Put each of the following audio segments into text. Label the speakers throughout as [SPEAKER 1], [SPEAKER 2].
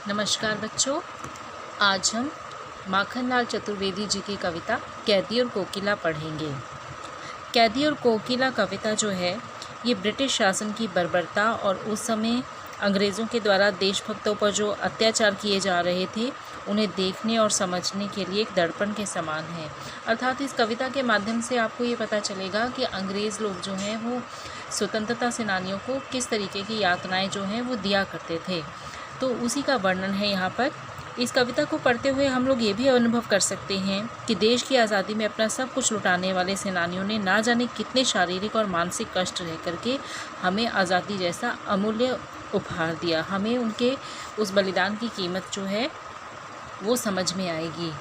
[SPEAKER 1] नमस्कार बच्चों, आज हम माखनलाल चतुर्वेदी जी की कविता कैदी और कोकिला पढ़ेंगे। कैदी और कोकिला कविता जो है ये ब्रिटिश शासन की बर्बरता और उस समय अंग्रेज़ों के द्वारा देशभक्तों पर जो अत्याचार किए जा रहे थे उन्हें देखने और समझने के लिए एक दर्पण के समान है। अर्थात इस कविता के माध्यम से आपको ये पता चलेगा कि अंग्रेज़ लोग जो हैं वो स्वतंत्रता सेनानियों को किस तरीके की यातनाएं जो हैं वो दिया करते थे, तो उसी का वर्णन है यहाँ पर। इस कविता को पढ़ते हुए हम लोग ये भी अनुभव कर सकते हैं कि देश की आज़ादी में अपना सब कुछ लुटाने वाले सेनानियों ने ना जाने कितने शारीरिक और मानसिक कष्ट रह करके हमें आज़ादी जैसा अमूल्य उपहार दिया। हमें उनके उस बलिदान की कीमत जो है वो समझ में आएगी।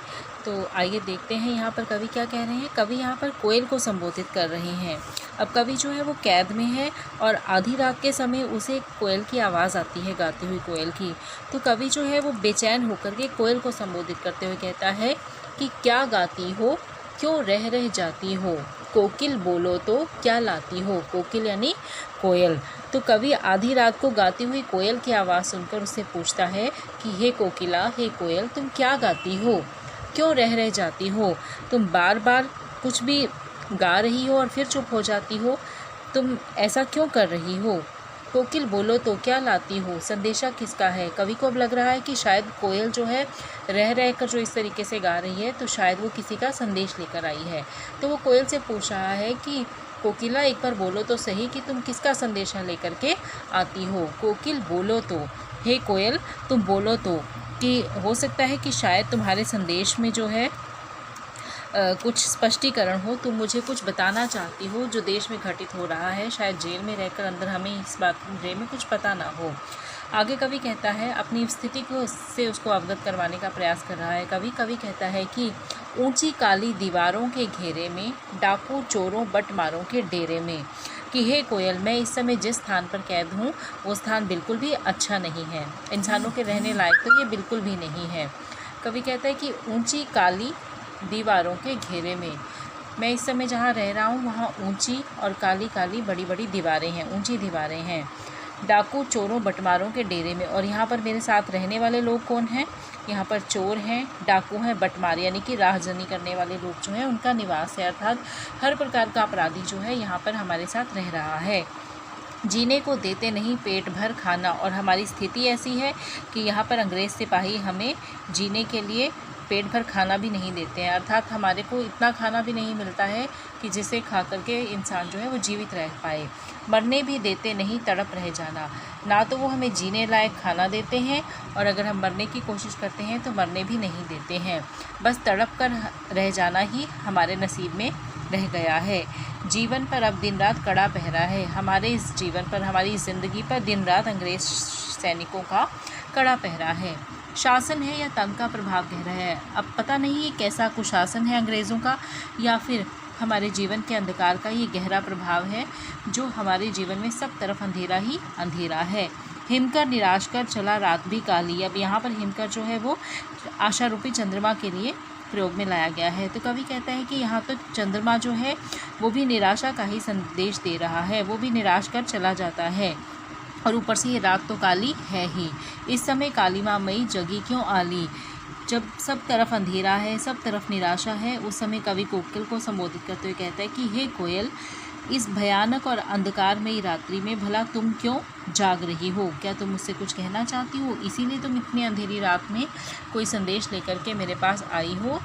[SPEAKER 1] तो आइए देखते हैं यहाँ पर कवि क्या कह रहे हैं। कवि यहाँ पर कोयल को संबोधित कर रहे हैं। अब कवि जो है वो कैद में है और आधी रात के समय उसे कोयल की आवाज़ आती है, गाती हुई कोयल की। तो कवि जो है वो बेचैन होकर के कोयल को संबोधित करते हुए कहता है कि क्या गाती हो, क्यों रह रह जाती हो, कोकिल बोलो तो क्या लाती हो। कोकिल यानी कोयल। तो कवि आधी रात को गाती हुई कोयल की आवाज़ सुनकर उससे पूछता है कि हे कोकिला, हे कोयल, तुम क्या गाती हो, क्यों रह रह जाती हो, तुम बार बार कुछ भी गा रही हो और फिर चुप हो जाती हो, तुम ऐसा क्यों कर रही हो। कोकिल बोलो तो क्या लाती हो, संदेशा किसका है। कवि को अब लग रहा है कि शायद कोयल जो है रह रह कर जो इस तरीके से गा रही है तो शायद वो किसी का संदेश लेकर आई है। तो वो कोयल से पूछ रहा है कि कोकिला, एक बार बोलो तो सही कि तुम किसका संदेशा लेकर के आती हो। कोकिल बोलो तो, हे कोयल तुम बोलो तो, कि हो सकता है कि शायद तुम्हारे संदेश में जो है कुछ स्पष्टीकरण हो, तुम मुझे कुछ बताना चाहती हो जो देश में घटित हो रहा है। शायद जेल में रहकर अंदर हमें इस बारे में कुछ पता ना हो। आगे कवि कहता है, अपनी स्थिति को से उसको अवगत करवाने का प्रयास कर रहा है। कवि कहता है कि ऊंची काली दीवारों के घेरे में, डाकू चोरों बटमारों के डेरे में, कि हे कोयल, मैं इस समय जिस स्थान पर कैद हूँ वो स्थान बिल्कुल भी अच्छा नहीं है, इंसानों के रहने लायक तो ये बिल्कुल भी नहीं है। कवि कहता है कि ऊंची काली दीवारों के घेरे में, मैं इस समय जहाँ रह रहा हूँ वहाँ ऊंची और काली काली बड़ी बड़ी दीवारें हैं, ऊंची दीवारें हैं। डाकू चोरों बटमारों के डेरे में, और यहाँ पर मेरे साथ रहने वाले लोग कौन हैं, यहाँ पर चोर हैं, डाकू हैं, बटमार यानी कि राहजनी करने वाले लोग जो हैं उनका निवास है। अर्थात हर प्रकार का अपराधी जो है यहाँ पर हमारे साथ रह रहा है। जीने को देते नहीं पेट भर खाना, और हमारी स्थिति ऐसी है कि यहाँ पर अंग्रेज़ सिपाही हमें जीने के लिए पेट भर खाना भी नहीं देते हैं। अर्थात हमारे को इतना खाना भी नहीं मिलता है कि जिसे खा करके इंसान जो है वो जीवित रह पाए। मरने भी देते नहीं तड़प रह जाना, ना तो वो हमें जीने लायक खाना देते हैं और अगर हम मरने की कोशिश करते हैं तो मरने भी नहीं देते हैं। बस तड़प कर रह जाना ही हमारे नसीब में रह गया है। जीवन पर अब दिन रात कड़ा पहरा है, हमारे इस जीवन पर, हमारी ज़िंदगी पर दिन रात अंग्रेज़ सैनिकों का कड़ा पहरा है। शासन है या तंग का प्रभाव गहरा है। अब पता नहीं ये कैसा कुशासन है अंग्रेज़ों का, या फिर हमारे जीवन के अंधकार का ये गहरा प्रभाव है जो हमारे जीवन में सब तरफ अंधेरा ही अंधेरा है। हिमकर निराश कर चला रात भी काली। अब यहाँ पर हिमकर जो है वो आशा रूपी चंद्रमा के लिए प्रयोग में लाया गया है। तो कवि कहता है कि यहाँ तो चंद्रमा जो है वो भी निराशा का ही संदेश दे रहा है, वो भी निराश कर चला जाता है, और ऊपर से ये रात तो काली है ही। इस समय काली माँ मई जगी क्यों आली। जब सब तरफ अंधेरा है, सब तरफ निराशा है, उस समय कवि कोकिल को संबोधित करते हुए कहता है कि हे कोयल, इस भयानक और अंधकारमयी रात्रि में भला तुम क्यों जाग रही हो। क्या तुम मुझसे कुछ कहना चाहती हो, इसीलिए तुम इतनी अंधेरी रात में कोई संदेश लेकर के मेरे पास आई हो।